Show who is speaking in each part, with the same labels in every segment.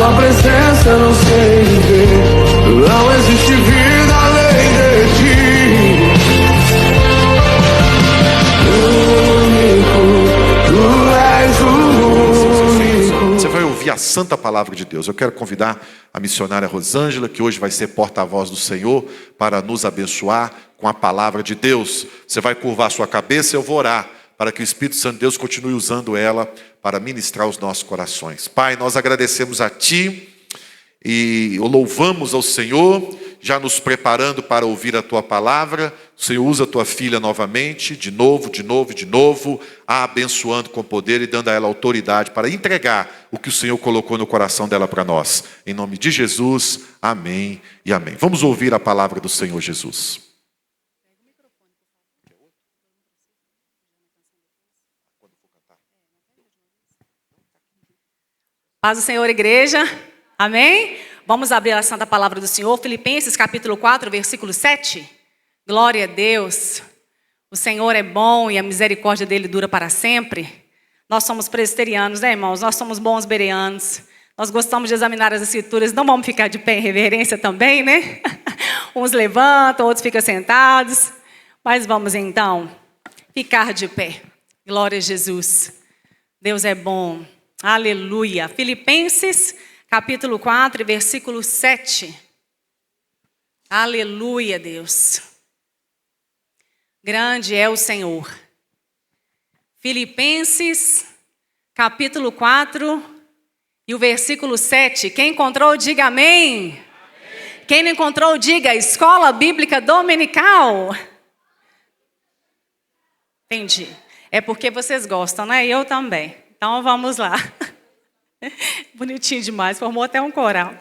Speaker 1: tua presença não sei viver. Não existe vida além de ti. Único, tu és o único.
Speaker 2: Você vai ouvir a santa palavra de Deus. Eu quero convidar a missionária Rosângela, que hoje vai ser porta-voz do Senhor, para nos abençoar com a palavra de Deus. Você vai curvar sua cabeça e eu vou orar para que o Espírito Santo de Deus continue usando ela para ministrar os nossos corações. Pai, nós agradecemos a Ti e louvamos ao Senhor, já nos preparando para ouvir a Tua palavra. O Senhor usa a Tua filha novamente, de novo, a abençoando com poder e dando a ela autoridade para entregar o que o Senhor colocou no coração dela para nós. Em nome de Jesus, amém e amém. Vamos ouvir a palavra do Senhor Jesus.
Speaker 3: Paz do Senhor, igreja. Amém? Vamos abrir a santa palavra do Senhor. Filipenses capítulo 4, versículo 7. Glória a Deus. O Senhor é bom e a misericórdia dele dura para sempre. Nós somos presbiterianos, né, irmãos? Nós somos bons bereanos. Nós gostamos de examinar as escrituras. Não vamos ficar de pé em reverência também, né? Uns levantam, outros ficam sentados. Mas vamos então ficar de pé. Glória a Jesus. Deus é bom. Aleluia. Filipenses, capítulo 4, versículo 7. Aleluia, Deus. Grande é o Senhor. Filipenses, capítulo 4, e o versículo 7. Quem encontrou, diga amém. Amém. Quem não encontrou, diga Escola Bíblica Dominical. Entendi. É porque vocês gostam, né? Eu também. Então vamos lá. Bonitinho demais, formou até um coral.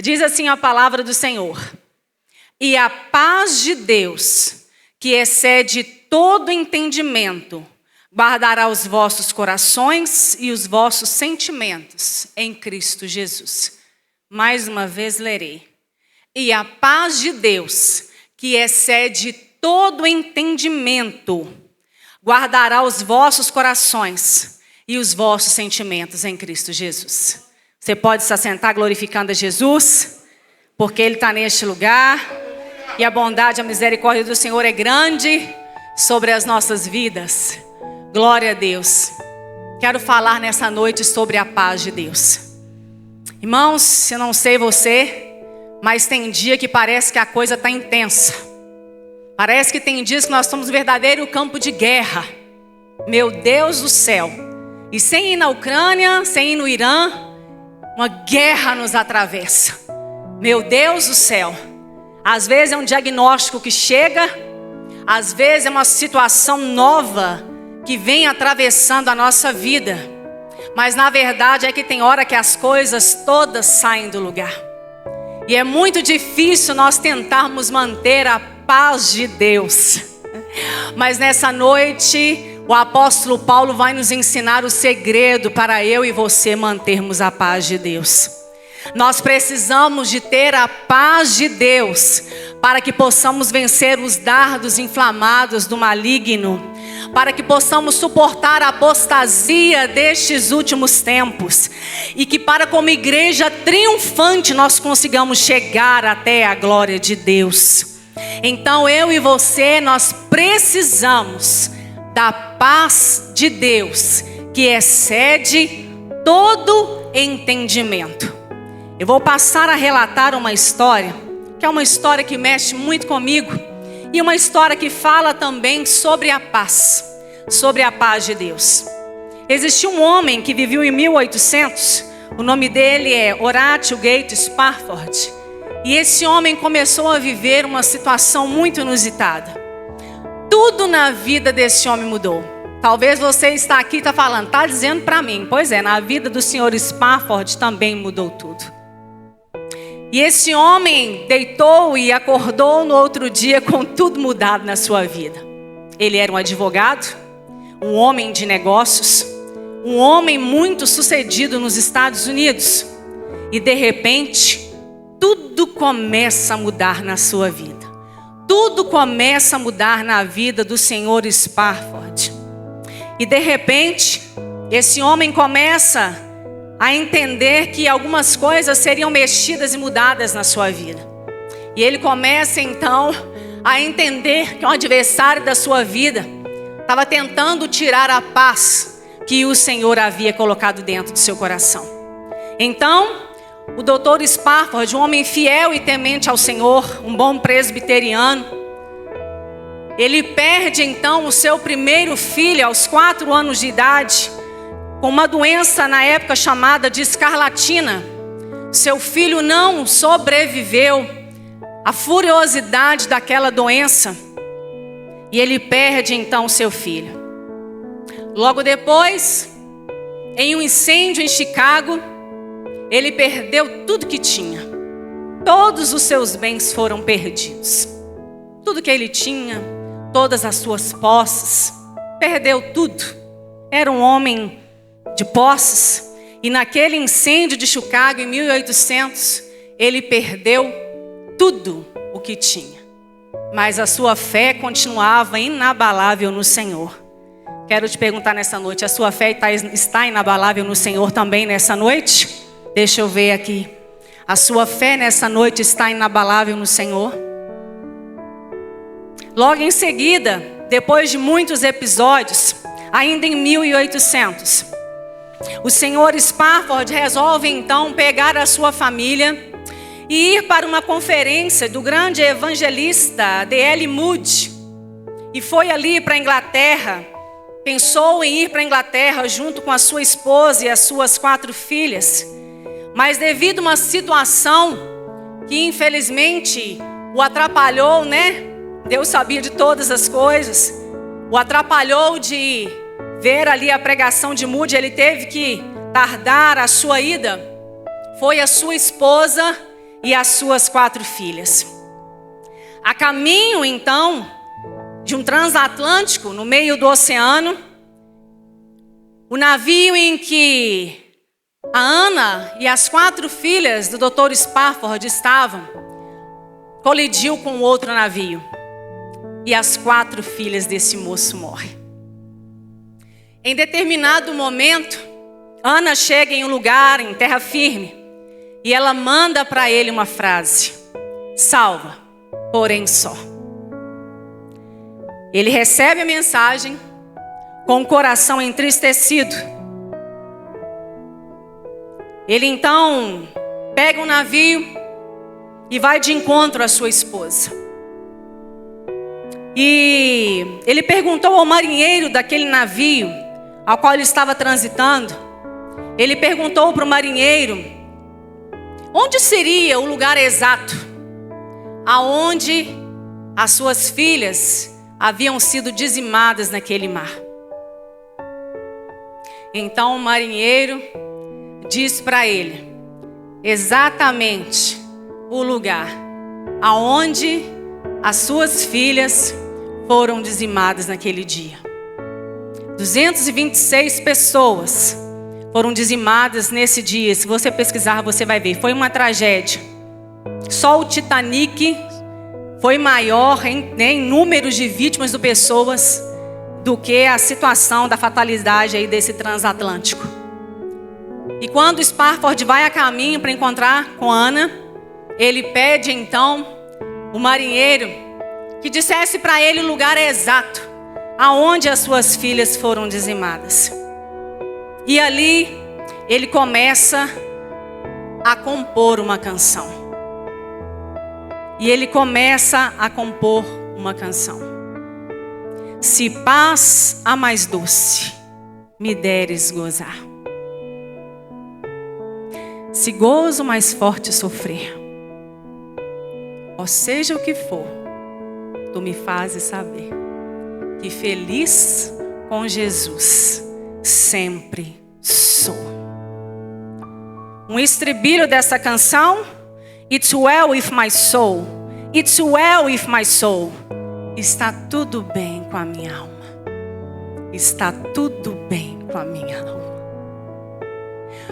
Speaker 3: Diz assim a palavra do Senhor: e a paz de Deus, que excede todo entendimento, guardará os vossos corações e os vossos sentimentos em Cristo Jesus. Mais uma vez lerei. E a paz de Deus, que excede todo entendimento, guardará os vossos corações e os vossos sentimentos em Cristo Jesus. Você pode se assentar glorificando a Jesus, porque Ele está neste lugar, e a bondade e a misericórdia do Senhor é grande sobre as nossas vidas. Glória a Deus. Quero falar nessa noite sobre a paz de Deus. Irmãos, eu não sei você, mas tem dia que parece que a coisa está intensa. Parece que tem dias que nós estamos no verdadeiro campo de guerra. Meu Deus do céu. E sem ir na Ucrânia, sem ir no Irã, uma guerra nos atravessa. Meu Deus do céu. Às vezes é um diagnóstico que chega, às vezes é uma situação nova que vem atravessando a nossa vida. Mas na verdade é que tem hora que as coisas todas saem do lugar. E é muito difícil nós tentarmos manter a paz de Deus. Mas nessa noite o apóstolo Paulo vai nos ensinar o segredo para eu e você mantermos a paz de Deus. Nós precisamos de ter a paz de Deus para que possamos vencer os dardos inflamados do maligno, para que possamos suportar a apostasia destes últimos tempos e que para como igreja triunfante nós consigamos chegar até a glória de Deus. Então eu e você, nós precisamos da paz de Deus, que excede todo entendimento. Eu vou passar a relatar uma história, que é uma história que mexe muito comigo, e uma história que fala também sobre a paz de Deus. Existiu um homem que viveu em 1800, o nome dele é Horatio Gates Spafford, e esse homem começou a viver uma situação muito inusitada. Tudo na vida desse homem mudou. Talvez você está aqui e está falando, está dizendo para mim. Pois é, na vida do senhor Spafford também mudou tudo. E esse homem deitou e acordou no outro dia com tudo mudado na sua vida. Ele era um advogado, um homem de negócios, um homem muito sucedido nos Estados Unidos. E de repente, tudo começa a mudar na sua vida. Tudo começa a mudar na vida do senhor Spafford. E de repente, esse homem começa a entender que algumas coisas seriam mexidas e mudadas na sua vida. E ele começa então a entender que um adversário da sua vida estava tentando tirar a paz que o Senhor havia colocado dentro do seu coração. Então, o doutor Spafford, um homem fiel e temente ao Senhor, um bom presbiteriano, ele perde então o seu primeiro filho aos 4 anos de idade, com uma doença na época chamada de escarlatina. Seu filho não sobreviveu à furiosidade daquela doença e ele perde então seu filho. Logo depois, em um incêndio em Chicago, ele perdeu tudo que tinha. Todos os seus bens foram perdidos. Tudo que ele tinha, todas as suas posses, perdeu tudo. Era um homem de posses. E naquele incêndio de Chicago, em 1800, ele perdeu tudo o que tinha. Mas a sua fé continuava inabalável no Senhor. Quero te perguntar nessa noite, a sua fé está inabalável no Senhor também nessa noite? Deixa eu ver aqui. A sua fé nessa noite está inabalável no Senhor? Logo em seguida, depois de muitos episódios, ainda em 1800, o senhor Spafford resolve então pegar a sua família e ir para uma conferência do grande evangelista D.L. Moody. E foi ali para a Inglaterra. Pensou em ir para a Inglaterra junto com a sua esposa e as suas 4 filhas. Mas devido a uma situação que infelizmente o atrapalhou, né? Deus sabia de todas as coisas. O atrapalhou de ver ali a pregação de Moody. Ele teve que tardar a sua ida. Foi a sua esposa e as suas 4 filhas. A caminho então de um transatlântico no meio do oceano, o navio em que a Ana e as 4 filhas do Dr. Spafford estavam, colidiu com outro navio. E as 4 filhas desse moço morrem. Em determinado momento, Ana chega em um lugar, em terra firme, e ela manda para ele uma frase: salva, porém só. Ele recebe a mensagem com o coração entristecido. Ele então pega um navio e vai de encontro à sua esposa. E ele perguntou ao marinheiro daquele navio ao qual ele estava transitando. Ele perguntou para o marinheiro onde seria o lugar exato aonde as suas filhas haviam sido dizimadas naquele mar. Então o marinheiro diz para ele exatamente o lugar aonde as suas filhas foram dizimadas naquele dia. 226 pessoas foram dizimadas nesse dia. Se você pesquisar, você vai ver. Foi uma tragédia. Só o Titanic foi maior em números de vítimas de pessoas do que a situação da fatalidade aí desse transatlântico. E quando o Spafford vai a caminho para encontrar com Ana, ele pede então o marinheiro que dissesse para ele o lugar exato aonde as suas filhas foram dizimadas. E ali ele começa a compor uma canção. E ele começa a compor uma canção. Se paz a mais doce me deres gozar, se gozo mais forte sofrer, ou seja o que for, tu me fazes saber que feliz com Jesus sempre sou. Um estribilho dessa canção: It's well with my soul, it's well with my soul. Está tudo bem com a minha alma. Está tudo bem com a minha alma.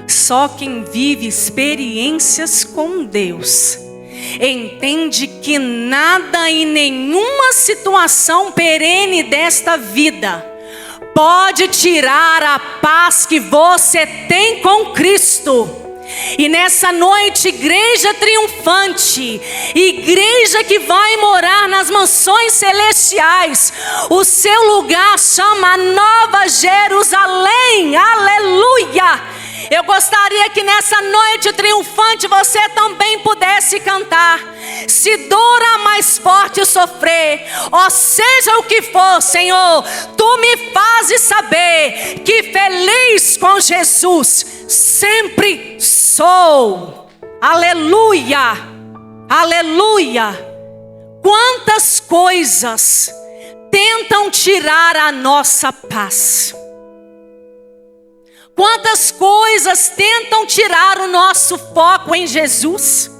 Speaker 3: Só quem vive experiências com Deus entende que nada e nenhuma situação perene desta vida pode tirar a paz que você tem com Cristo. E nessa noite, igreja triunfante, igreja que vai morar nas mansões celestiais, o seu lugar chama Nova Jerusalém. Aleluia! Eu gostaria que nessa noite triunfante você também pudesse cantar: se dor a mais forte sofrer, ó seja o que for, Senhor, Tu me fazes saber que feliz com Jesus sempre sou. Aleluia, aleluia. Quantas coisas tentam tirar a nossa paz. Quantas coisas tentam tirar o nosso foco em Jesus.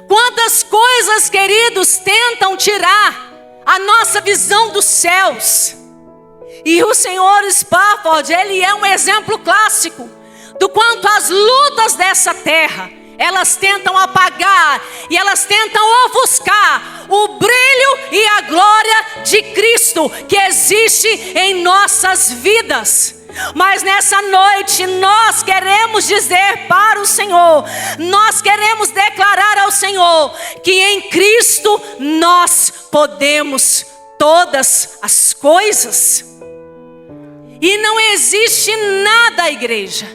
Speaker 3: Quantas coisas, queridos, tentam tirar a nossa visão dos céus. E o Senhor Spafford, ele é um exemplo clássico do quanto as lutas dessa terra, elas tentam apagar e elas tentam ofuscar o brilho e a glória de Cristo que existe em nossas vidas. Mas nessa noite nós queremos dizer para o Senhor, nós queremos declarar ao Senhor que em Cristo nós podemos todas as coisas. E não existe nada, igreja,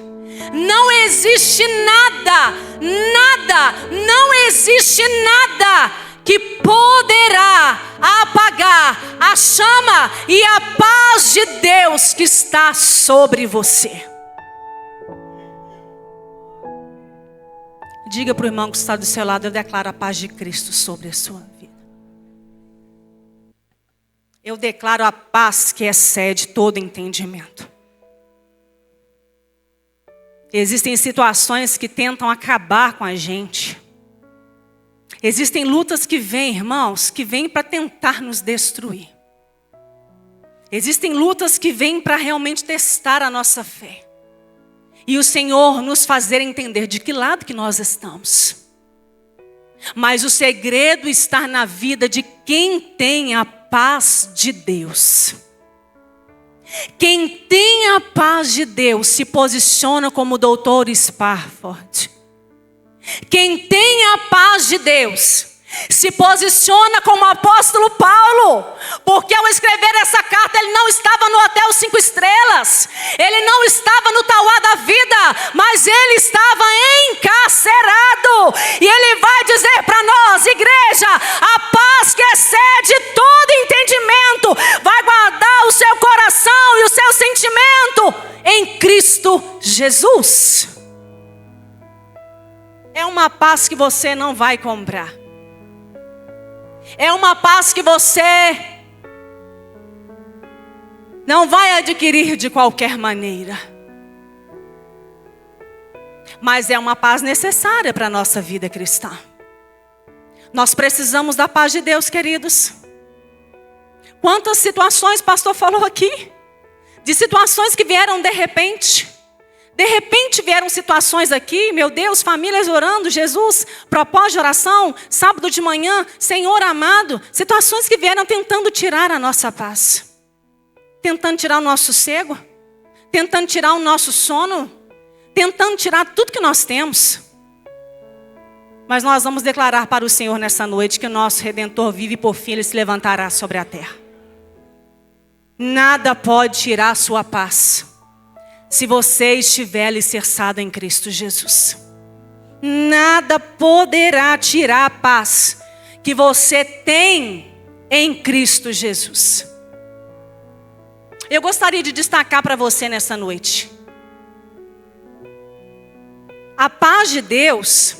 Speaker 3: não existe nada, não existe nada que poderá apagar a chama e a paz de Deus que está sobre você. Diga para o irmão que está do seu lado: eu declaro a paz de Cristo sobre a sua vida. Eu declaro a paz que excede todo entendimento. Existem situações que tentam acabar com a gente. Existem lutas que vêm, irmãos, que vêm para tentar nos destruir. Existem lutas que vêm para realmente testar a nossa fé. E o Senhor nos fazer entender de que lado que nós estamos. Mas o segredo está na vida de quem tem a paz de Deus. Quem tem a paz de Deus se posiciona como o doutor Spafford. Quem tem a paz de Deus se posiciona como o apóstolo Paulo, porque ao escrever essa carta ele não estava no hotel 5 estrelas, ele não estava no Tauá da vida, mas ele estava encarcerado. E ele vai dizer para nós, igreja, a paz que excede todo entendimento vai guardar o seu coração e o seu sentimento em Cristo Jesus. É uma paz que você não vai comprar. É uma paz que você não vai adquirir de qualquer maneira. Mas é uma paz necessária para a nossa vida cristã. Nós precisamos da paz de Deus, queridos. Quantas situações o pastor falou aqui? De situações que vieram de repente. De repente vieram situações aqui, meu Deus, famílias orando, Jesus, propósito de oração, sábado de manhã, Senhor amado. Situações que vieram tentando tirar a nossa paz. Tentando tirar o nosso sossego. Tentando tirar o nosso sono. Tentando tirar tudo que nós temos. Mas nós vamos declarar para o Senhor nessa noite que o nosso Redentor vive e por fim Ele se levantará sobre a terra. Nada pode tirar a sua paz. Se você estiver alicerçado em Cristo Jesus. Nada poderá tirar a paz que você tem em Cristo Jesus. Eu gostaria de destacar para você nessa noite. A paz de Deus,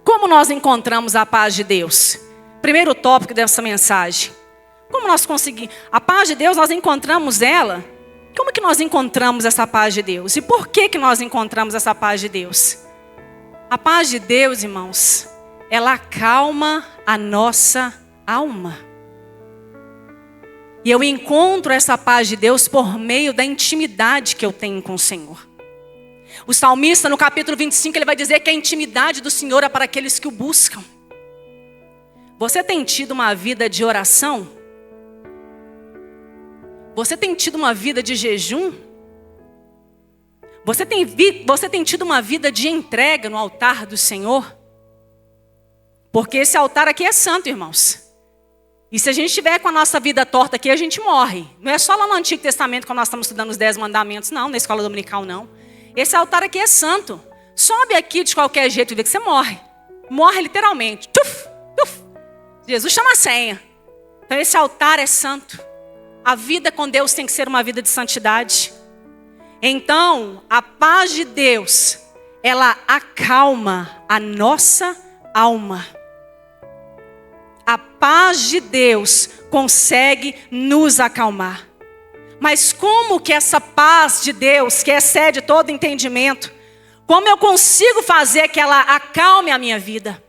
Speaker 3: como nós encontramos a paz de Deus? Primeiro tópico dessa mensagem. Como nós conseguimos? A paz de Deus, nós encontramos ela. Como que nós encontramos essa paz de Deus? E por que que nós encontramos essa paz de Deus? A paz de Deus, irmãos, ela acalma a nossa alma. E eu encontro essa paz de Deus por meio da intimidade que eu tenho com o Senhor. O salmista, no capítulo 25, ele vai dizer que a intimidade do Senhor é para aqueles que o buscam. Você tem tido uma vida de oração? Você tem tido uma vida de jejum? Você tem tido uma vida de entrega no altar do Senhor? Porque esse altar aqui é santo, irmãos. E se a gente estiver com a nossa vida torta aqui, a gente morre. Não é só lá no Antigo Testamento, quando nós estamos estudando os 10 mandamentos, não, na escola dominical, não. Esse altar aqui é santo. Sobe aqui de qualquer jeito e vê que você morre. Morre literalmente. Tuf, tuf. Jesus chama a senha. Então esse altar é santo. A vida com Deus tem que ser uma vida de santidade. Então, a paz de Deus, ela acalma a nossa alma. A paz de Deus consegue nos acalmar. Mas como que essa paz de Deus, que excede todo entendimento, como eu consigo fazer que ela acalme a minha vida?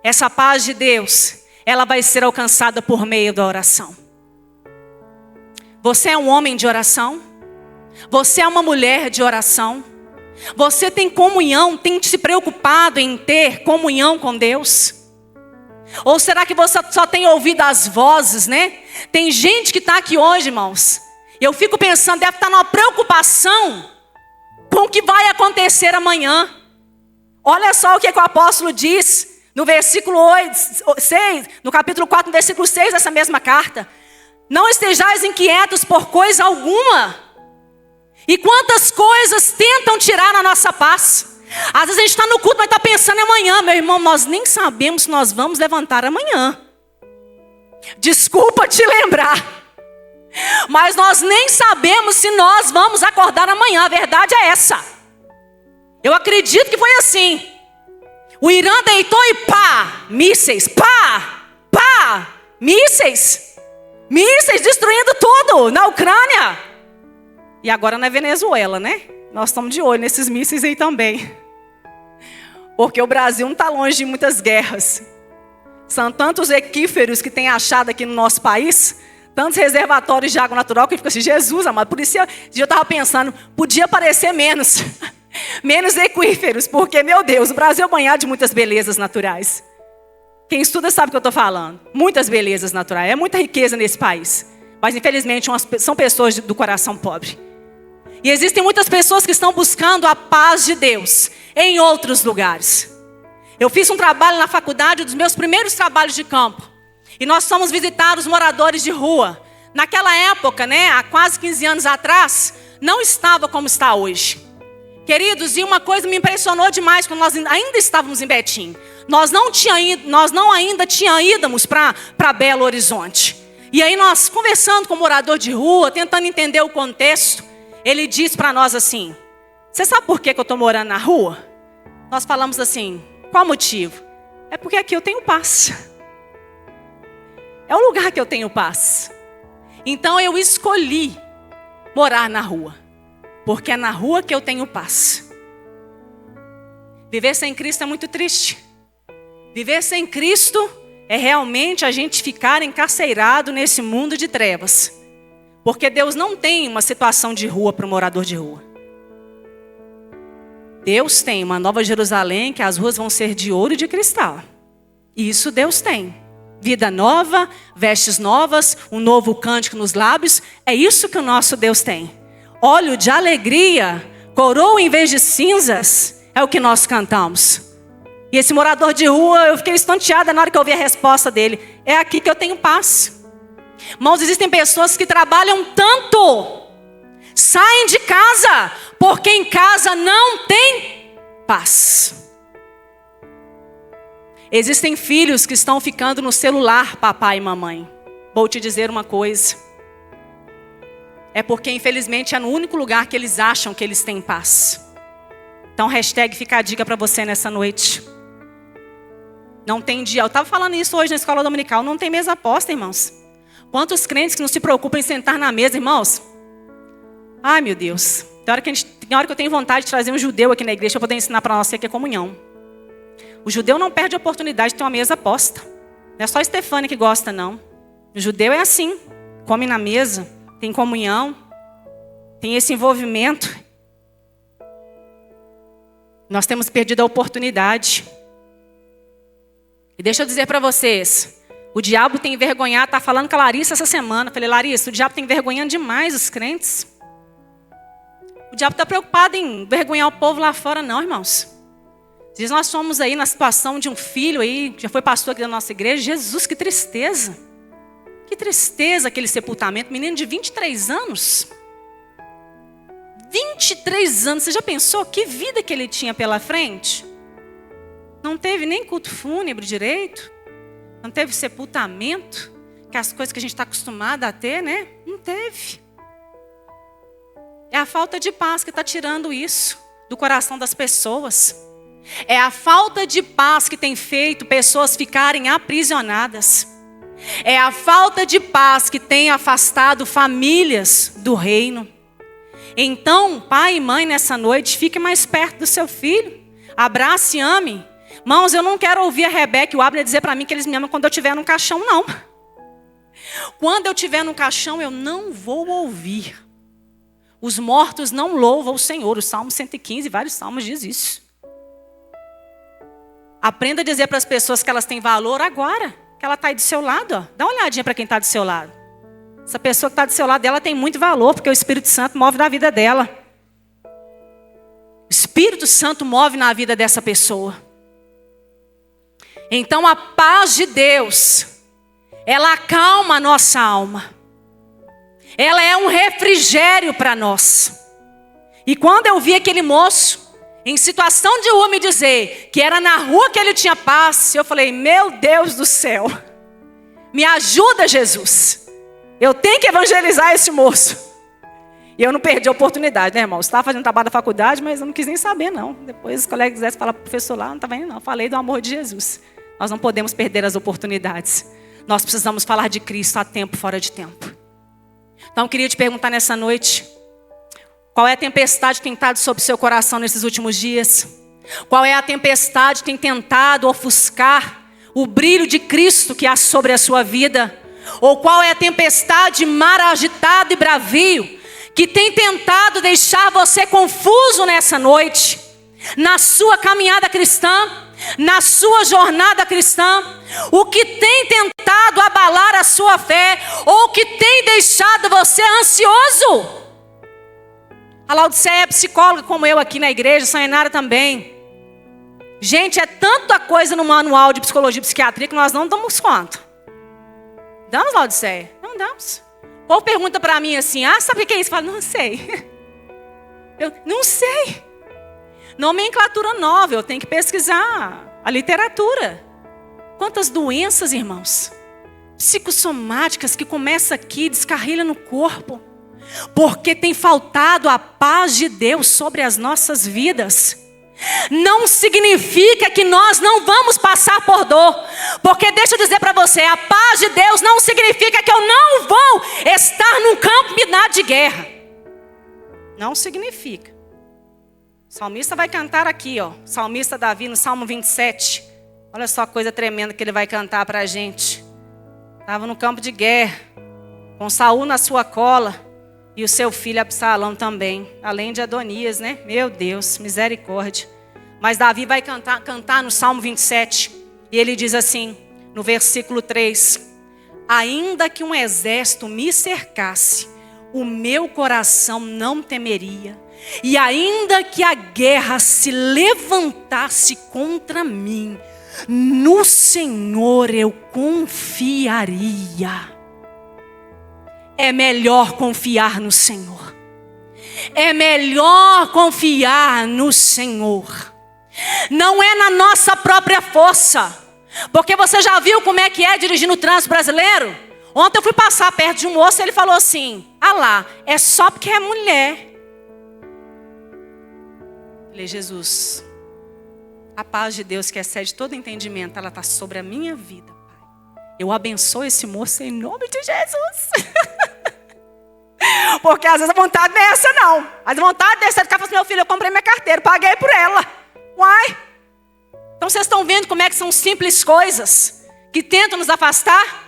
Speaker 3: Essa paz de Deus, ela vai ser alcançada por meio da oração. Você é um homem de oração? Você é uma mulher de oração? Você tem comunhão, tem se preocupado em ter comunhão com Deus? Ou será que você só tem ouvido as vozes, né? Tem gente que está aqui hoje, irmãos. Eu fico pensando, deve estar numa preocupação com o que vai acontecer amanhã. Olha só o que o apóstolo diz no versículo 6, no capítulo 4, no versículo 6 dessa mesma carta. Não estejais inquietos por coisa alguma. E quantas coisas tentam tirar a nossa paz. Às vezes a gente está no culto, mas está pensando em amanhã. Meu irmão, nós nem sabemos se nós vamos levantar amanhã. Desculpa te lembrar. Mas nós nem sabemos se nós vamos acordar amanhã. A verdade é essa. Eu acredito que foi assim. O Irã deitou e pá, mísseis, mísseis. Mísseis destruindo tudo na Ucrânia. E agora na Venezuela, né? Nós estamos de olho nesses mísseis aí também. Porque o Brasil não está longe de muitas guerras. São tantos equíferos que tem achado aqui no nosso país, tantos reservatórios de água natural, que fica assim, Jesus amado. Por isso eu estava pensando, podia parecer menos equíferos, porque, meu Deus, o Brasil é banhado de muitas belezas naturais. Quem estuda sabe o que eu estou falando. Muitas belezas naturais, é muita riqueza nesse país. Mas infelizmente são pessoas do coração pobre. E existem muitas pessoas que estão buscando a paz de Deus em outros lugares. Eu fiz um trabalho na faculdade, um dos meus primeiros trabalhos de campo. E nós fomos visitar os moradores de rua. Naquela época, né, há quase 15 anos atrás, não estava como está hoje. Queridos, e uma coisa me impressionou demais quando nós ainda estávamos em Betim. Nós não ainda íamos para Belo Horizonte. E aí nós conversando com o morador de rua, tentando entender o contexto, ele disse para nós assim, você sabe por que eu estou morando na rua? Nós falamos assim, qual motivo? É porque aqui eu tenho paz. É o lugar que eu tenho paz. Então eu escolhi morar na rua. Porque é na rua que eu tenho paz. Viver sem Cristo é muito triste. Viver sem Cristo é realmente a gente ficar encarcerado nesse mundo de trevas. Porque Deus não tem uma situação de rua para o morador de rua. Deus tem uma nova Jerusalém, que as ruas vão ser de ouro e de cristal. Isso Deus tem. Vida nova, vestes novas, um novo cântico nos lábios. É isso que o nosso Deus tem. Óleo de alegria, coroa em vez de cinzas, é o que nós cantamos. E esse morador de rua, eu fiquei estonteada na hora que eu ouvi a resposta dele. É aqui que eu tenho paz. Irmãos, existem pessoas que trabalham tanto, saem de casa, porque em casa não tem paz. Existem filhos que estão ficando no celular, papai e mamãe. Vou te dizer uma coisa. É porque infelizmente é no único lugar que eles acham que eles têm paz. Então hashtag fica a dica para você nessa noite. Não tem dia, eu estava falando isso hoje na escola dominical, não tem mesa posta, irmãos. Quantos crentes que não se preocupam em sentar na mesa, irmãos? Ai, meu Deus. Tem hora que eu tenho vontade de trazer um judeu aqui na igreja para poder ensinar para nós o que é comunhão. O judeu não perde a oportunidade de ter uma mesa posta. Não é só a Estefânia que gosta, não. O judeu é assim. Come na mesa, tem comunhão, tem esse envolvimento. Nós temos perdido a oportunidade. E deixa eu dizer para vocês, O diabo tem envergonhado, tá falando com a Larissa essa semana. Eu falei, Larissa, o diabo tem envergonhando demais os crentes. O diabo está preocupado em envergonhar o povo lá fora, não, irmãos. Diz, nós somos aí na situação de um filho aí, já foi pastor aqui da nossa igreja. Jesus, que tristeza. Que tristeza aquele sepultamento. Menino de 23 anos. 23 anos, você já pensou que vida que ele tinha pela frente? Não teve nem culto fúnebre direito. Não teve sepultamento, que é as coisas que a gente está acostumado a ter, né? Não teve. É a falta de paz que está tirando isso do coração das pessoas. É a falta de paz que tem feito pessoas ficarem aprisionadas. É a falta de paz que tem afastado famílias do reino. Então, pai e mãe, nessa noite, fique mais perto do seu filho. Abrace e ame. Irmãos, eu não quero ouvir a Rebeca e o Abner dizer para mim que eles me amam quando eu estiver no caixão, não. Quando eu estiver no caixão, eu não vou ouvir. Os mortos não louvam o Senhor. O Salmo 115, vários salmos diz isso. Aprenda a dizer para as pessoas que elas têm valor agora, que ela está aí do seu lado. Ó. Dá uma olhadinha para quem está do seu lado. Essa pessoa que está do seu lado dela tem muito valor, porque o Espírito Santo move na vida dela. O Espírito Santo move na vida dessa pessoa. Então a paz de Deus, ela acalma a nossa alma. Ela é um refrigério para nós. E quando eu vi aquele moço em situação de rua me dizer que era na rua que ele tinha paz, eu falei, meu Deus do céu, me ajuda, Jesus. Eu tenho que evangelizar esse moço. E eu não perdi a oportunidade, né, irmão? Estava fazendo trabalho da faculdade, mas eu não quis nem saber, não. Depois os colegas quisessem falar para o professor lá, não estava indo, não. Falei do amor de Jesus. Nós não podemos perder as oportunidades. Nós precisamos falar de Cristo a tempo, fora de tempo. Então, eu queria te perguntar nessa noite, qual é a tempestade que tem estado sobre o seu coração nesses últimos dias? Qual é a tempestade que tem tentado ofuscar o brilho de Cristo que há sobre a sua vida? Ou qual é a tempestade, mar agitado e bravio, que tem tentado deixar você confuso nessa noite? Na sua caminhada cristã, na sua jornada cristã, o que tem tentado abalar a sua fé, ou o que tem deixado você ansioso? A Laodiceia é psicóloga como eu aqui na igreja, Sayonara também. Gente, é tanta coisa no manual de psicologia e psiquiatria que nós não damos conta. Damos, Laodiceia? Não damos. O povo pergunta para mim assim, sabe o que é isso? Eu falo, não sei. Eu não sei. Nomenclatura nova, eu tenho que pesquisar a literatura. Quantas doenças, irmãos, psicossomáticas que começam aqui, descarrilha no corpo, porque tem faltado a paz de Deus sobre as nossas vidas. Não significa que nós não vamos passar por dor, porque deixa eu dizer para você, a paz de Deus não significa que eu não vou estar num campo minado de guerra. Não significa. O salmista vai cantar aqui, ó. O salmista Davi no Salmo 27. Olha só a coisa tremenda que ele vai cantar para a gente. Estava no campo de guerra, com Saul na sua cola e o seu filho Absalão também. Além de Adonias, né? Meu Deus, misericórdia. Mas Davi vai cantar no Salmo 27. E ele diz assim, no versículo 3. Ainda que um exército me cercasse, o meu coração não temeria. E ainda que a guerra se levantasse contra mim, no Senhor eu confiaria. É melhor confiar no Senhor. É melhor confiar no Senhor. Não é na nossa própria força. Porque você já viu como é que é dirigir no trânsito brasileiro? Ontem eu fui passar perto de um moço e ele falou assim, lá, é só porque é mulher. Falei, Jesus, a paz de Deus que excede todo entendimento, ela está sobre a minha vida, Pai. Eu abençoo esse moço em nome de Jesus. Porque às vezes a vontade não é essa não. A vontade é ficar falando, meu filho, eu comprei minha carteira, paguei por ela. Uai. Então vocês estão vendo como é que são simples coisas que tentam nos afastar?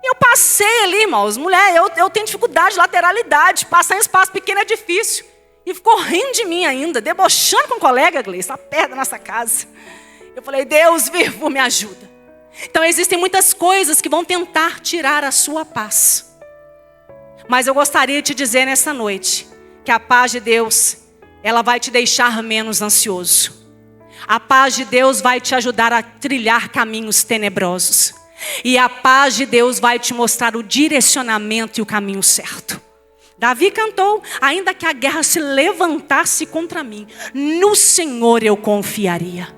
Speaker 3: Eu passei ali, irmãos, mulher, eu tenho dificuldade de lateralidade. Passar em espaço pequeno é difícil. E ficou rindo de mim ainda, debochando com um colega, Gleice, lá perto da nossa casa. Eu falei, Deus vivo, me ajuda. Então existem muitas coisas que vão tentar tirar a sua paz. Mas eu gostaria de te dizer nessa noite que a paz de Deus, ela vai te deixar menos ansioso. A paz de Deus vai te ajudar a trilhar caminhos tenebrosos. E a paz de Deus vai te mostrar o direcionamento e o caminho certo. Davi cantou: ainda que a guerra se levantasse contra mim, no Senhor eu confiaria.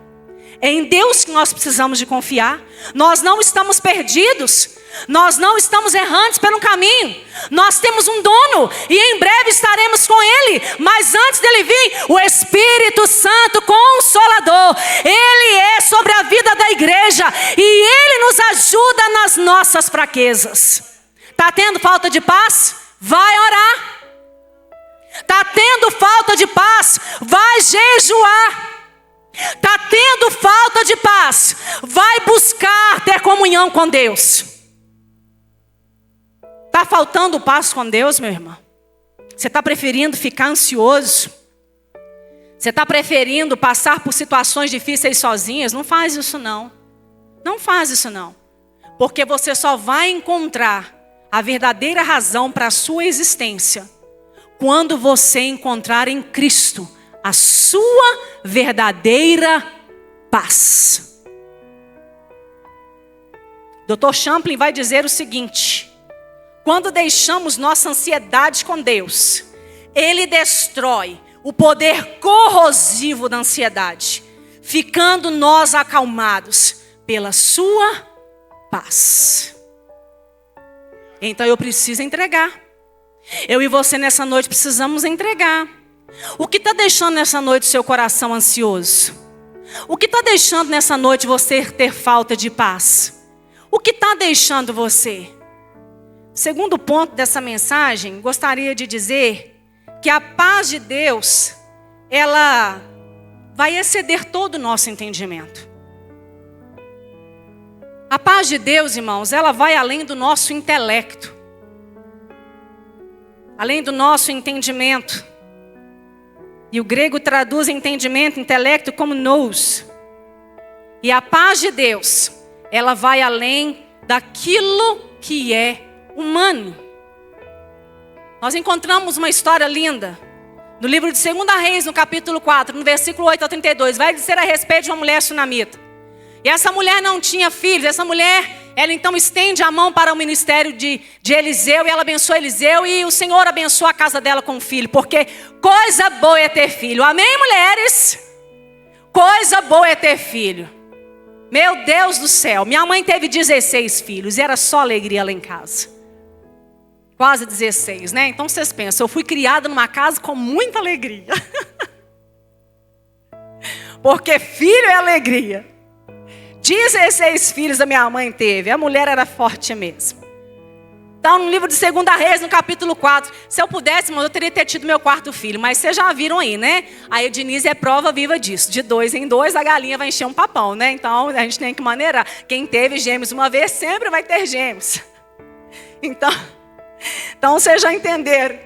Speaker 3: É em Deus que nós precisamos de confiar. Nós não estamos perdidos. Nós não estamos errantes pelo caminho. Nós temos um dono e em breve estaremos com Ele. Mas antes dele vir, o Espírito Santo Consolador, Ele é sobre a vida da igreja e Ele nos ajuda nas nossas fraquezas. Está tendo falta de paz? Vai orar. Está tendo falta de paz? Vai jejuar. Está tendo falta de paz? Vai buscar ter comunhão com Deus. Está faltando paz com Deus, meu irmão? Você está preferindo ficar ansioso? Você está preferindo passar por situações difíceis sozinhas? Não faz isso não. Não faz isso não. Porque você só vai encontrar a verdadeira razão para a sua existência quando você encontrar em Cristo a sua verdadeira paz. Dr. Champlin vai dizer o seguinte: quando deixamos nossa ansiedade com Deus, Ele destrói o poder corrosivo da ansiedade, ficando nós acalmados pela sua paz. Então eu preciso entregar. Eu e você nessa noite precisamos entregar. O que está deixando nessa noite o seu coração ansioso? O que está deixando nessa noite você ter falta de paz? O que está deixando você? Segundo ponto dessa mensagem, gostaria de dizer que a paz de Deus, ela vai exceder todo o nosso entendimento. A paz de Deus, irmãos, ela vai além do nosso intelecto, além do nosso entendimento. E o grego traduz entendimento, intelecto como nous. E a paz de Deus, ela vai além daquilo que é humano. Nós encontramos uma história linda no livro de 2 Reis, no capítulo 4, no versículo 8 ao 32. Vai dizer a respeito de uma mulher sunamita. E essa mulher não tinha filhos. Essa mulher, ela então estende a mão para o ministério de Eliseu. E ela abençoa Eliseu. E o Senhor abençoa a casa dela com um filho. Porque coisa boa é ter filho. Amém, mulheres? Coisa boa é ter filho. Meu Deus do céu. Minha mãe teve 16 filhos. E era só alegria lá em casa. Quase 16, né? Então vocês pensam, eu fui criada numa casa com muita alegria. Porque filho é alegria. 16 filhos a minha mãe teve. A mulher era forte mesmo. Então no livro de 2 Reis, no capítulo 4. Se eu pudesse, eu teria tido meu 4º filho. Mas vocês já viram aí, né? A Ednise é prova viva disso. De 2 em 2 a galinha vai encher um papão, né? Então a gente tem que maneirar. Quem teve gêmeos uma vez, sempre vai ter gêmeos. Então vocês já entenderam.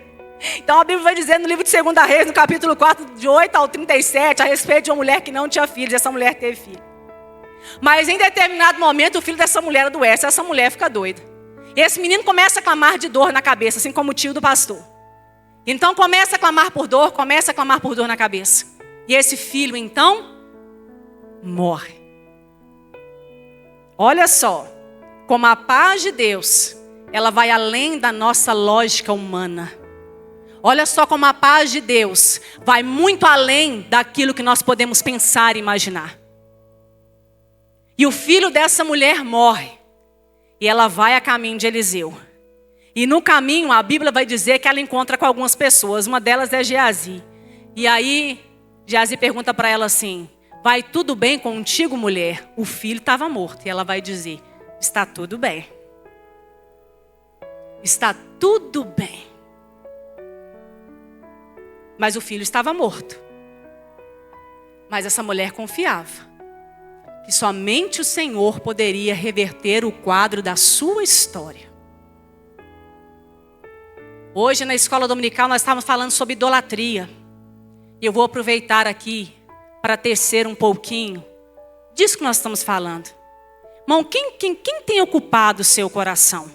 Speaker 3: Então a Bíblia vai dizer no livro de 2 Reis, no capítulo 4, de 8 ao 37, a respeito de uma mulher que não tinha filhos. Essa mulher teve filho. Mas em determinado momento o filho dessa mulher adoece. Essa mulher fica doida. E esse menino começa a clamar de dor na cabeça, assim como o tio do pastor. Então começa a clamar por dor, na cabeça. E esse filho então morre. Olha só, como a paz de Deus, ela vai além da nossa lógica humana. Olha só como a paz de Deus vai muito além daquilo que nós podemos pensar e imaginar. E o filho dessa mulher morre. E ela vai a caminho de Eliseu. E no caminho a Bíblia vai dizer que ela encontra com algumas pessoas. Uma delas é Geazi. E aí Geazi pergunta para ela assim: vai tudo bem contigo, mulher? O filho estava morto. E ela vai dizer: está tudo bem. Está tudo bem. Mas o filho estava morto. Mas essa mulher confiava que somente o Senhor poderia reverter o quadro da sua história. Hoje na escola dominical nós estávamos falando sobre idolatria. E eu vou aproveitar aqui para tecer um pouquinho disso que nós estamos falando. Irmão, quem tem ocupado o seu coração?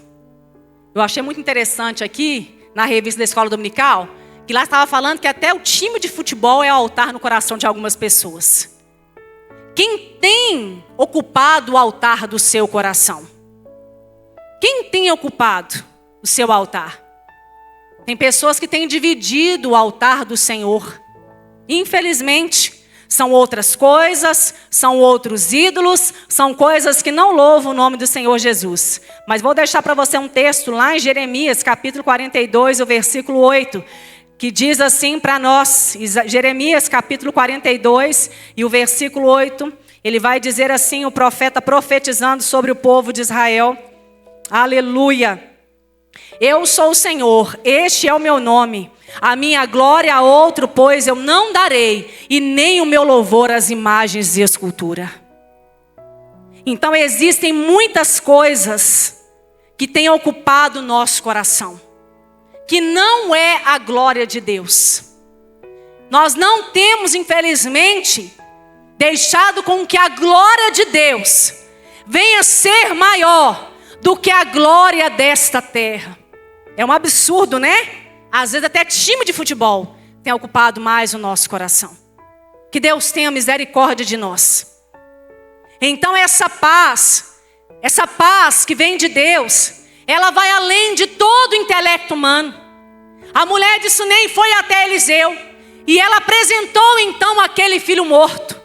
Speaker 3: Eu achei muito interessante aqui, na revista da Escola Dominical, que lá estava falando que até o time de futebol é altar no coração de algumas pessoas. Quem tem ocupado o altar do seu coração? Quem tem ocupado o seu altar? Tem pessoas que têm dividido o altar do Senhor. Infelizmente, são outras coisas, são outros ídolos, são coisas que não louvam o nome do Senhor Jesus. Mas vou deixar para você um texto lá em Jeremias, capítulo 42, o versículo 8, que diz assim para nós, Jeremias, capítulo 42, e o versículo 8, ele vai dizer assim, o profeta profetizando sobre o povo de Israel. Aleluia! Eu sou o Senhor, este é o meu nome. A minha glória a outro, pois eu não darei, e nem o meu louvor às imagens de escultura. Então existem muitas coisas que têm ocupado o nosso coração, que não é a glória de Deus. Nós não temos, infelizmente, deixado com que a glória de Deus venha ser maior do que a glória desta terra. É um absurdo, né? Às vezes até time de futebol tem ocupado mais o nosso coração. Que Deus tenha misericórdia de nós. Então essa paz que vem de Deus, ela vai além de todo o intelecto humano. A mulher de Sunem foi até Eliseu e ela apresentou então aquele filho morto.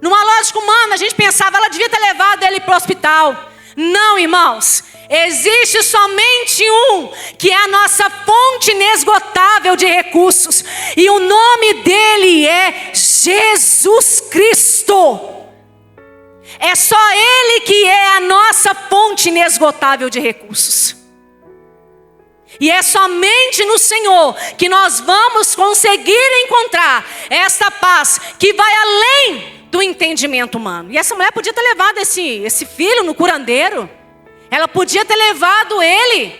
Speaker 3: Numa lógica humana, a gente pensava, ela devia ter levado ele para o hospital. Não, irmãos. Existe somente um, que é a nossa fonte inesgotável de recursos. E o nome dele é Jesus Cristo. É só ele que é a nossa fonte inesgotável de recursos. E é somente no Senhor que nós vamos conseguir encontrar essa paz que vai além do entendimento humano. E essa mulher podia ter levado esse filho no curandeiro. Ela podia ter levado ele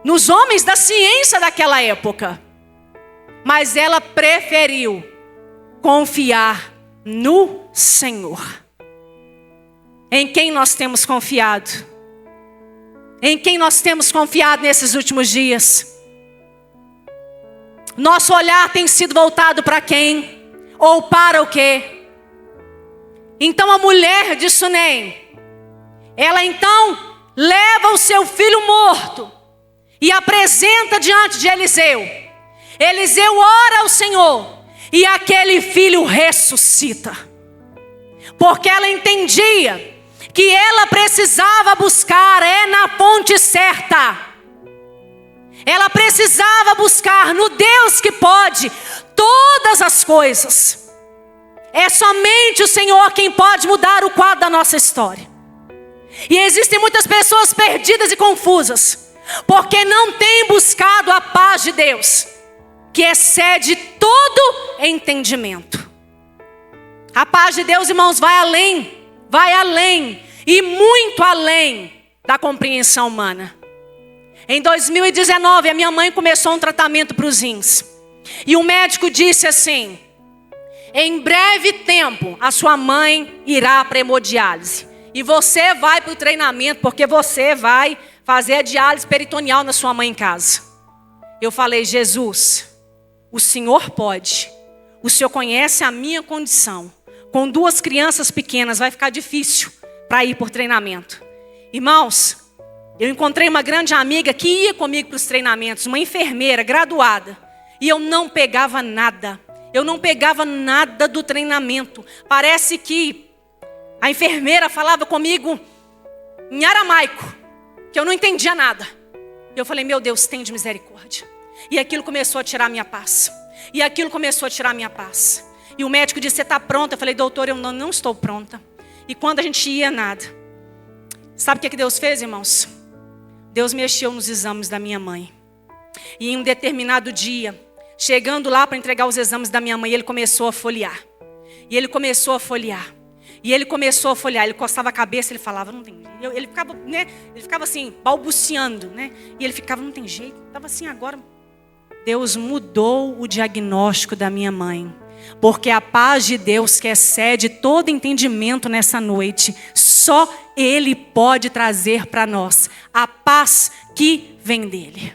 Speaker 3: nos homens da ciência daquela época. Mas ela preferiu confiar no Senhor. Em quem nós temos confiado? Em quem nós temos confiado nesses últimos dias? Nosso olhar tem sido voltado para quem? Ou para o quê? Então a mulher de Sunem, ela então leva o seu filho morto e apresenta diante de Eliseu. Eliseu ora ao Senhor e aquele filho ressuscita. Porque ela entendia que ela precisava buscar na fonte certa. Ela precisava buscar no Deus que pode todas as coisas. É somente o Senhor quem pode mudar o quadro da nossa história. E existem muitas pessoas perdidas e confusas, porque não têm buscado a paz de Deus, que excede todo entendimento. A paz de Deus, irmãos, vai além e muito além da compreensão humana. Em 2019, a minha mãe começou um tratamento para os rins. E o médico disse assim: em breve tempo, a sua mãe irá para a hemodiálise. E você vai para o treinamento, porque você vai fazer a diálise peritoneal na sua mãe em casa. Eu falei: Jesus, o Senhor pode. O Senhor conhece a minha condição. Com 2 crianças pequenas vai ficar difícil para ir por treinamento. Irmãos, eu encontrei uma grande amiga que ia comigo para os treinamentos, uma enfermeira graduada. E eu não pegava nada. Eu não pegava nada do treinamento. Parece que a enfermeira falava comigo em aramaico, que eu não entendia nada. Eu falei: meu Deus, tem de misericórdia. E aquilo começou a tirar minha paz. E o médico disse: você está pronta? Eu falei: doutor, eu não estou pronta. E quando a gente ia, nada. Sabe o que Deus fez, irmãos? Deus mexeu nos exames da minha mãe. E em um determinado dia, chegando lá para entregar os exames da minha mãe, ele começou a folhear. E ele começou a folhear. Ele encostava a cabeça, ele falava: não tem jeito. Ele ficava, né? Ele ficava assim, balbuciando, né? E ele ficava: não tem jeito. Estava assim agora. Deus mudou o diagnóstico da minha mãe. Porque a paz de Deus, que excede todo entendimento nessa noite, só Ele pode trazer para nós a paz que vem dEle.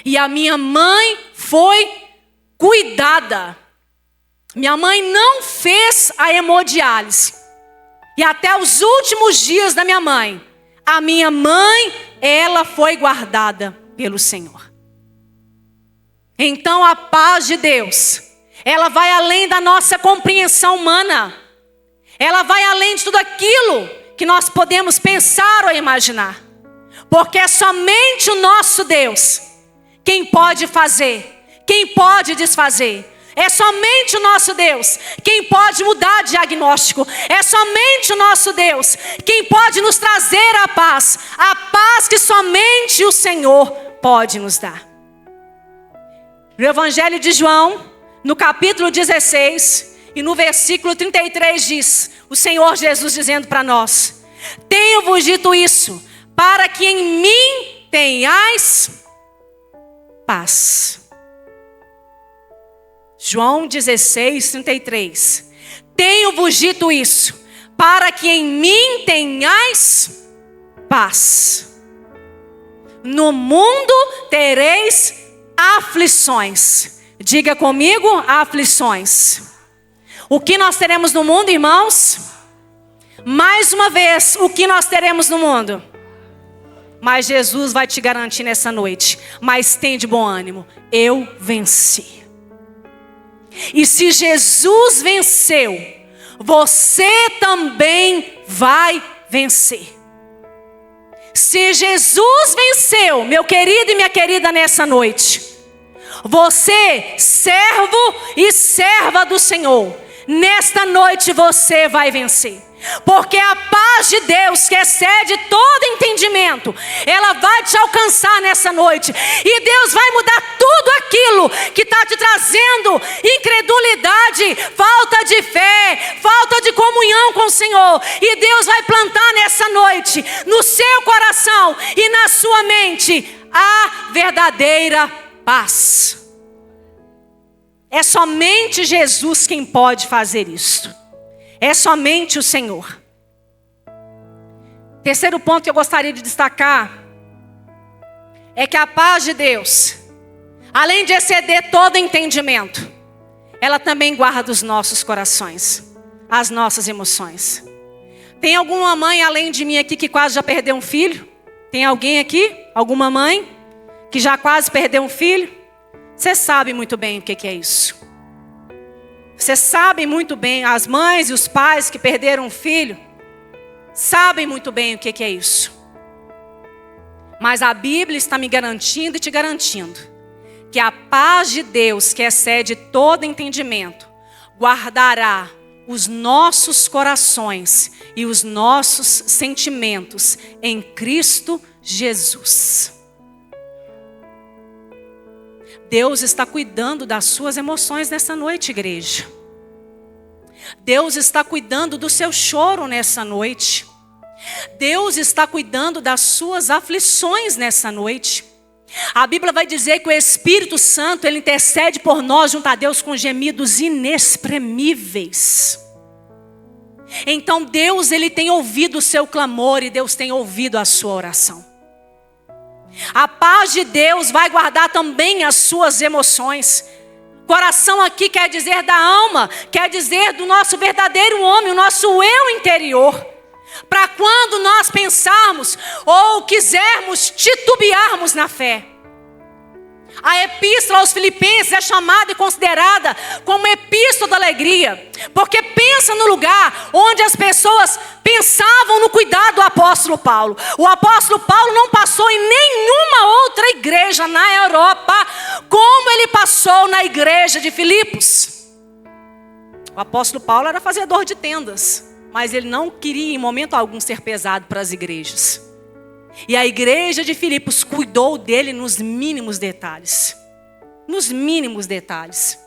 Speaker 3: E a minha mãe foi cuidada. Minha mãe não fez a hemodiálise. E até os últimos dias da minha mãe, a minha mãe, ela foi guardada pelo Senhor. Então a paz de Deus, ela vai além da nossa compreensão humana. Ela vai além de tudo aquilo que nós podemos pensar ou imaginar. Porque é somente o nosso Deus quem pode fazer, quem pode desfazer. É somente o nosso Deus quem pode mudar diagnóstico. É somente o nosso Deus quem pode nos trazer a paz que somente o Senhor pode nos dar. No Evangelho de João, no capítulo 16 e no versículo 33 diz, o Senhor Jesus dizendo para nós: tenho-vos dito isso, para que em mim tenhais paz. João 16, 33. Tenho-vos dito isso, para que em mim tenhais paz. No mundo tereis aflições. Diga comigo, aflições. O que nós teremos no mundo, irmãos? Mais uma vez, o que nós teremos no mundo? Mas Jesus vai te garantir nessa noite. Mas tem de bom ânimo. Eu venci. E se Jesus venceu, você também vai vencer. Se Jesus venceu, meu querido e minha querida, nessa noite, você, servo e serva do Senhor, nesta noite você vai vencer. Porque a paz de Deus, que excede todo entendimento, ela vai te alcançar nessa noite. E Deus vai mudar tudo aquilo que está te trazendo incredulidade, falta de fé, falta de comunhão com o Senhor. E Deus vai plantar nessa noite, no seu coração e na sua mente, a verdadeira paz. É somente Jesus quem pode fazer isso. É somente o Senhor. Terceiro ponto que eu gostaria de destacar é que a paz de Deus, além de exceder todo entendimento, ela também guarda os nossos corações, as nossas emoções. Tem alguma mãe além de mim aqui que quase já perdeu um filho? Tem alguém aqui? Alguma mãe que já quase perdeu um filho? Você sabe muito bem o que é isso. Você sabe muito bem, as mães e os pais que perderam um filho, sabem muito bem o que é isso. Mas a Bíblia está me garantindo e te garantindo que a paz de Deus, que excede todo entendimento, guardará os nossos corações e os nossos sentimentos em Cristo Jesus. Deus está cuidando das suas emoções nessa noite, igreja. Deus está cuidando do seu choro nessa noite. Deus está cuidando das suas aflições nessa noite. A Bíblia vai dizer que o Espírito Santo, ele intercede por nós junto a Deus com gemidos inexprimíveis. Então Deus, ele tem ouvido o seu clamor e Deus tem ouvido a sua oração. A paz de Deus vai guardar também as suas emoções. Coração aqui quer dizer da alma, quer dizer do nosso verdadeiro homem, o nosso eu interior. Para quando nós pensarmos ou quisermos titubearmos na fé. A epístola aos Filipenses é chamada e considerada como epístola da alegria, porque pensa no lugar onde as pessoas pensavam no cuidado do apóstolo Paulo. O apóstolo Paulo não passou em nenhuma outra igreja na Europa como ele passou na igreja de Filipos. O apóstolo Paulo era fazedor de tendas, mas ele não queria em momento algum ser pesado para as igrejas. E a igreja de Filipos cuidou dele nos mínimos detalhes. Nos mínimos detalhes.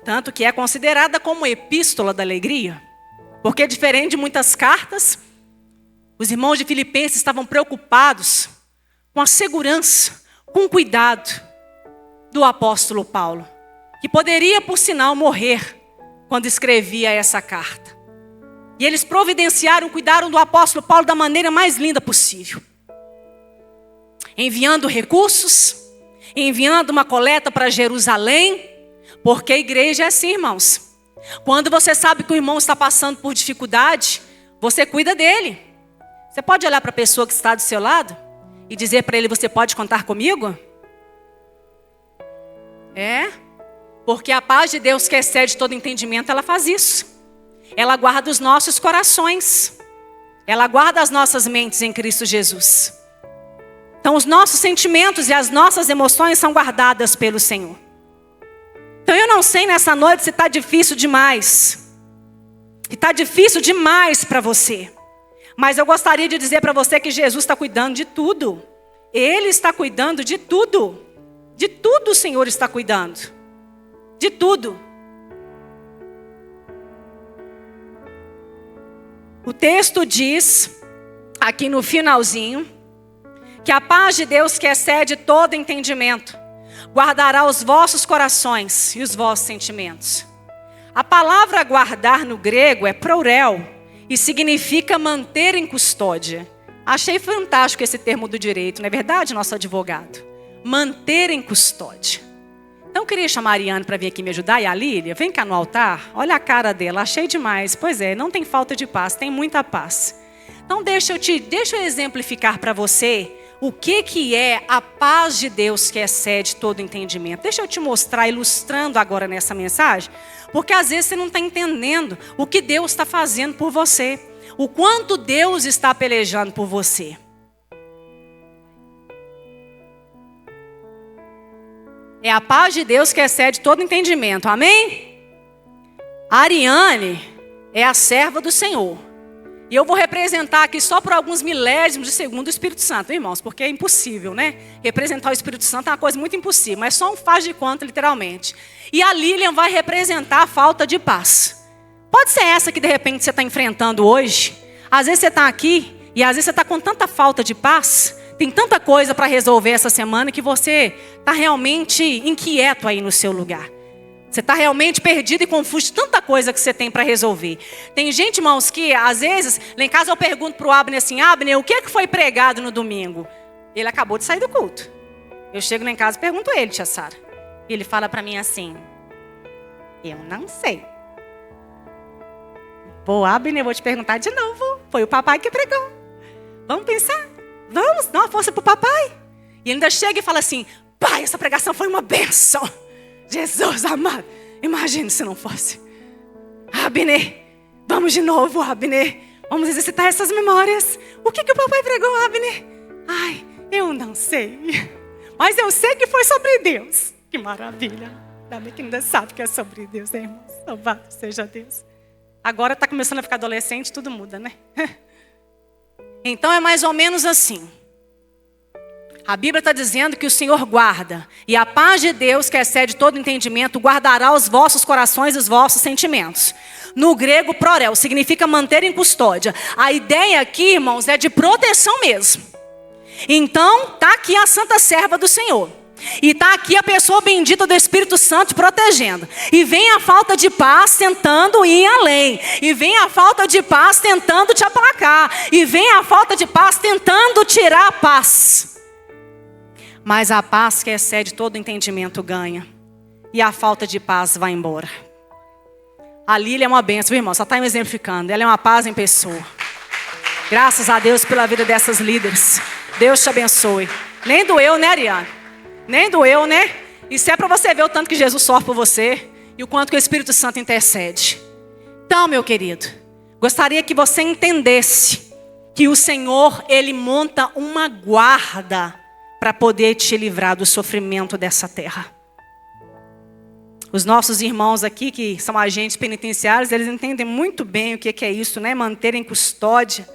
Speaker 3: Tanto que é considerada como epístola da alegria. Porque diferente de muitas cartas, os irmãos de Filipenses estavam preocupados com a segurança, com o cuidado do apóstolo Paulo. Que poderia, por sinal, morrer quando escrevia essa carta. E eles providenciaram, cuidaram do apóstolo Paulo da maneira mais linda possível. Enviando recursos, enviando uma coleta para Jerusalém, porque a igreja é assim, irmãos. Quando você sabe que o irmão está passando por dificuldade, você cuida dele. Você pode olhar para a pessoa que está do seu lado e dizer para ele: você pode contar comigo? Porque a paz de Deus que excede todo entendimento, ela faz isso. Ela guarda os nossos corações. Ela guarda as nossas mentes em Cristo Jesus. Então os nossos sentimentos e as nossas emoções são guardadas pelo Senhor. Então eu não sei nessa noite se está difícil demais. Se está difícil demais para você. Mas eu gostaria de dizer para você que Jesus está cuidando de tudo. Ele está cuidando de tudo. De tudo o Senhor está cuidando. De tudo. O texto diz, aqui no finalzinho, que a paz de Deus que excede todo entendimento, guardará os vossos corações e os vossos sentimentos. A palavra guardar no grego é prourel e significa manter em custódia. Achei fantástico esse termo do direito, não é verdade, nosso advogado? Manter em custódia. Então eu queria chamar a Ariane para vir aqui me ajudar. E a Lília, vem cá no altar. Olha a cara dela, achei demais. Pois é, não tem falta de paz, tem muita paz. Então deixa eu exemplificar para você o que é a paz de Deus que excede todo entendimento. Deixa eu te mostrar, ilustrando agora nessa mensagem. Porque às vezes você não está entendendo o que Deus está fazendo por você. O quanto Deus está pelejando por você. É a paz de Deus que excede todo entendimento. Amém? A Ariane é a serva do Senhor. E eu vou representar aqui só por alguns milésimos de segundo o Espírito Santo, irmãos. Porque é impossível, né? Representar o Espírito Santo é uma coisa muito impossível. Mas só um faz de conta, literalmente. E a Lilian vai representar a falta de paz. Pode ser essa que de repente você está enfrentando hoje. Às vezes você está aqui e às vezes você está com tanta falta de paz. Tem tanta coisa para resolver essa semana que você está realmente inquieto aí no seu lugar. Você está realmente perdido e confuso de tanta coisa que você tem para resolver. Tem gente, irmãos, que às vezes, lá em casa eu pergunto para o Abner assim: Abner, o que foi pregado no domingo? Ele acabou de sair do culto. Eu chego lá em casa e pergunto a ele, tia Sara. E ele fala para mim assim: eu não sei. Pô, Abner, eu vou te perguntar de novo. Foi o papai que pregou. Vamos pensar? Vamos, dá uma força para o papai. E ele ainda chega e fala assim: pai, essa pregação foi uma bênção. Jesus amado, imagine se não fosse. Abner, vamos de novo, Abner. Vamos exercitar essas memórias. O que o papai pregou, Abner? Ai, eu não sei. Mas eu sei que foi sobre Deus. Que maravilha. Ainda bem que ainda sabe que é sobre Deus, hein, irmãos? Louvado seja Deus. Agora está começando a ficar adolescente, tudo muda, né? Então é mais ou menos assim. A Bíblia está dizendo que o Senhor guarda. E a paz de Deus, que excede todo entendimento, guardará os vossos corações e os vossos sentimentos. No grego, prorel, significa manter em custódia. A ideia aqui, irmãos, é de proteção mesmo. Então, está aqui a santa serva do Senhor. E está aqui a pessoa bendita do Espírito Santo protegendo. E vem a falta de paz tentando ir além. E vem a falta de paz tentando te aplacar. E vem a falta de paz tentando tirar a paz. Mas a paz que excede todo entendimento ganha. E a falta de paz vai embora. A Lília é uma bênção, irmão. Só está me exemplificando. Ela é uma paz em pessoa. Graças a Deus pela vida dessas líderes. Deus te abençoe. Nem doeu, né, Ariane? Nem doeu, né? Isso é para você ver o tanto que Jesus sofre por você. E o quanto que o Espírito Santo intercede. Então, meu querido, gostaria que você entendesse que o Senhor, Ele monta uma guarda para poder te livrar do sofrimento dessa terra. Os nossos irmãos aqui, que são agentes penitenciários, eles entendem muito bem o que é isso, né? Manter em custódia.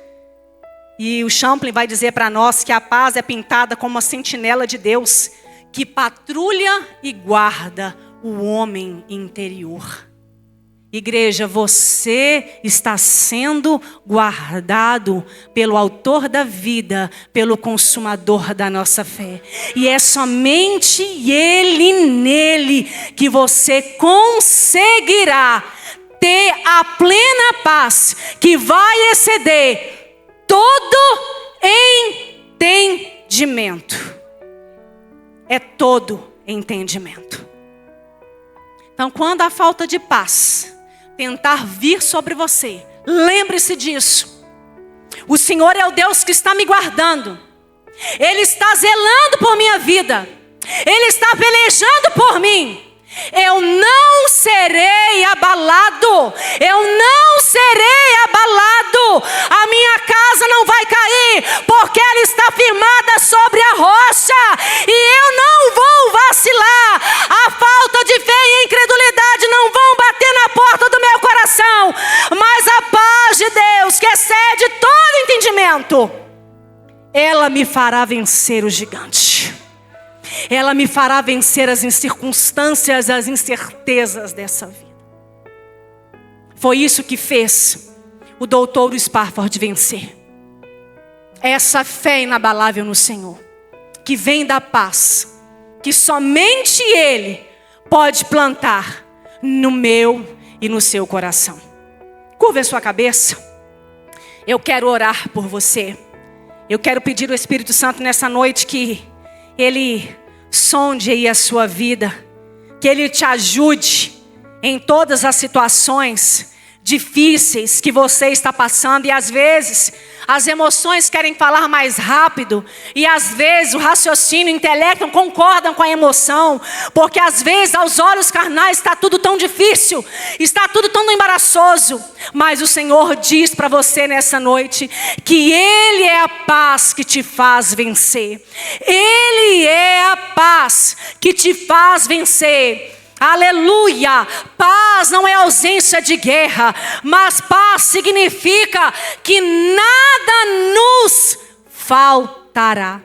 Speaker 3: E o Champlin vai dizer para nós que a paz é pintada como uma sentinela de Deus, que patrulha e guarda o homem interior. Igreja, você está sendo guardado pelo autor da vida, pelo consumador da nossa fé. E é somente Ele nele que você conseguirá ter a plena paz que vai exceder todo entendimento. É todo entendimento. Então, quando a falta de paz tentar vir sobre você, lembre-se disso. O Senhor é o Deus que está me guardando. Ele está zelando por minha vida. Ele está pelejando por mim. Eu não serei abalado. Eu não serei abalado. A minha casa não vai cair, porque ela está firmada sobre a rocha. E eu não vou vacilar. A falta de fé e a incredulidade não vão bater na porta do meu coração. Mas a paz de Deus, que excede todo entendimento, ela me fará vencer o gigante. Ela me fará vencer as circunstâncias, as incertezas dessa vida. Foi isso que fez o doutor Spafford vencer. Essa fé inabalável no Senhor, que vem da paz, que somente Ele pode plantar no meu e no seu coração. Curva a sua cabeça. Eu quero orar por você. Eu quero pedir ao Espírito Santo nessa noite que Ele sonde aí a sua vida, que Ele te ajude em todas as situações difíceis que você está passando. E às vezes as emoções querem falar mais rápido, e às vezes o raciocínio, o intelecto não concordam com a emoção, porque às vezes aos olhos carnais está tudo tão difícil, está tudo tão embaraçoso. Mas o Senhor diz para você nessa noite que Ele é a paz que te faz vencer. Ele é a paz que te faz vencer. Aleluia! Paz não é ausência de guerra, mas paz significa que nada nos faltará.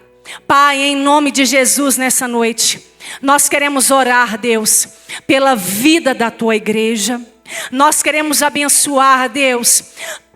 Speaker 3: Pai, em nome de Jesus, nessa noite, nós queremos orar, Deus, pela vida da tua igreja. Nós queremos abençoar, Deus,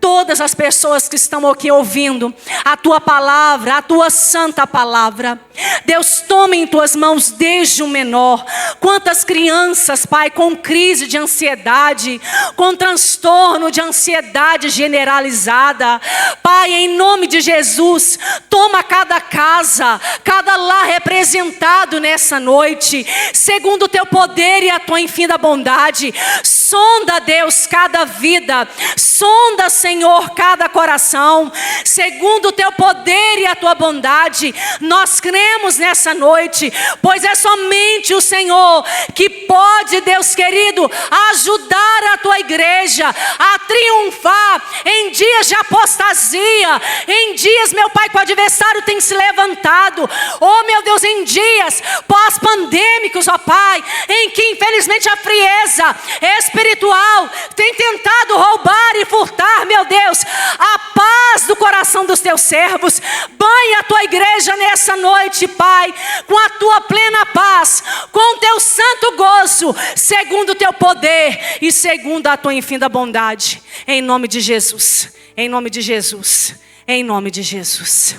Speaker 3: todas as pessoas que estão aqui ouvindo a tua palavra, a tua santa palavra. Deus, toma em tuas mãos desde o menor. Quantas crianças, Pai, com crise de ansiedade, com transtorno de ansiedade generalizada. Pai, em nome de Jesus, toma cada casa, cada lar representado nessa noite, segundo o teu poder e a tua infinita bondade. Sonda, Deus, cada vida. Sonda, Senhor, cada coração. Segundo o teu poder e a tua bondade, nós cremos nessa noite, pois é somente o Senhor que pode, Deus querido, ajudar a tua igreja a triunfar em dias de apostasia, em dias, meu Pai, que o adversário tem se levantado. Oh, meu Deus, em dias pós-pandêmicos, ó Pai, em que infelizmente a frieza espiritual tem tentado roubar e furtar, meu Deus, a paz do coração dos teus servos. Banha a tua igreja nessa noite, Pai, com a tua plena paz, com o teu santo gozo, segundo o teu poder e segundo a tua infinita bondade. Em nome de Jesus, em nome de Jesus, em nome de Jesus.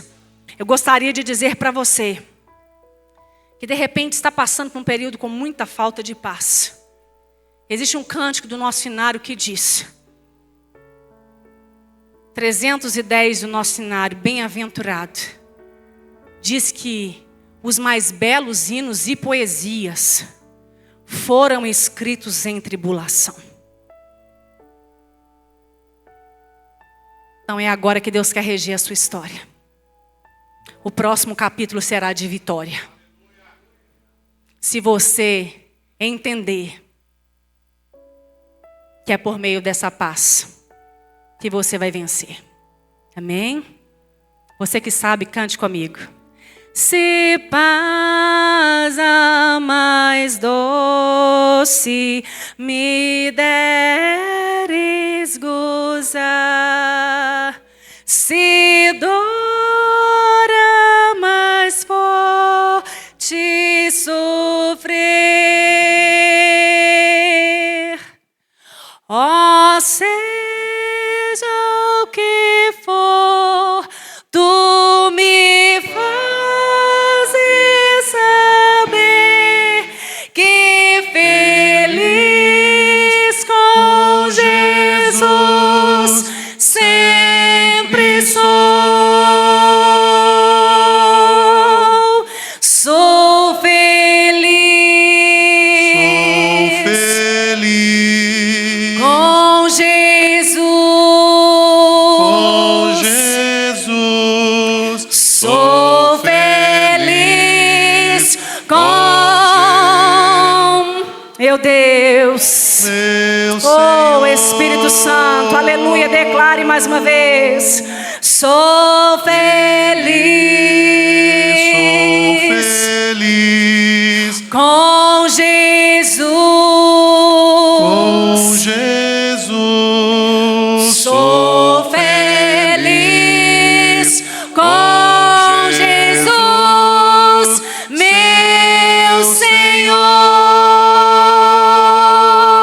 Speaker 3: Eu gostaria de dizer para você que de repente está passando por um período com muita falta de paz. Existe um cântico do nosso cenário que diz, 310 do nosso cenário, bem-aventurado, diz que os mais belos hinos e poesias foram escritos em tribulação. Então é agora que Deus quer reger a sua história. O próximo capítulo será de vitória. Se você entender que é por meio dessa paz que você vai vencer. Amém? Você que sabe, cante comigo. Se paz a mais doce me deres gozar, se dor a mais forte sofrer, ó, seja o que for, tu me fazes saber que feliz com Jesus Deus.
Speaker 2: Meu
Speaker 3: Oh,
Speaker 2: Senhor.
Speaker 3: Espírito Santo, aleluia, declare mais uma vez. Sou feliz,
Speaker 2: Feliz
Speaker 3: com Jesus.
Speaker 2: com Jesus.
Speaker 3: Sou feliz com Jesus, meu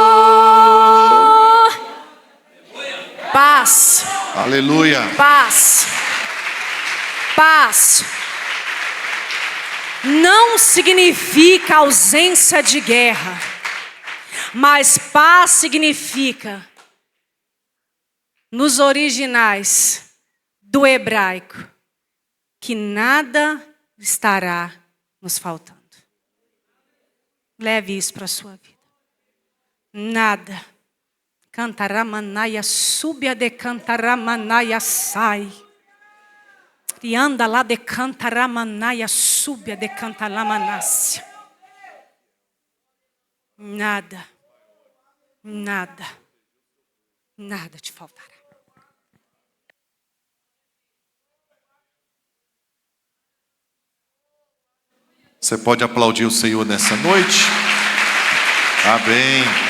Speaker 3: Senhor. Paz,
Speaker 2: Aleluia.
Speaker 3: paz, paz. Não significa ausência de guerra, mas paz significa, nos originais do hebraico, que nada estará nos faltando. Leve isso para a sua vida. Nada. Cantaramanaia, súbia de cantaramanaia, sai. E anda lá de cantaramanaia, súbia de cantaramanácia. Nada. Nada. Nada te faltará.
Speaker 2: Você pode aplaudir o Senhor nessa noite? Amém.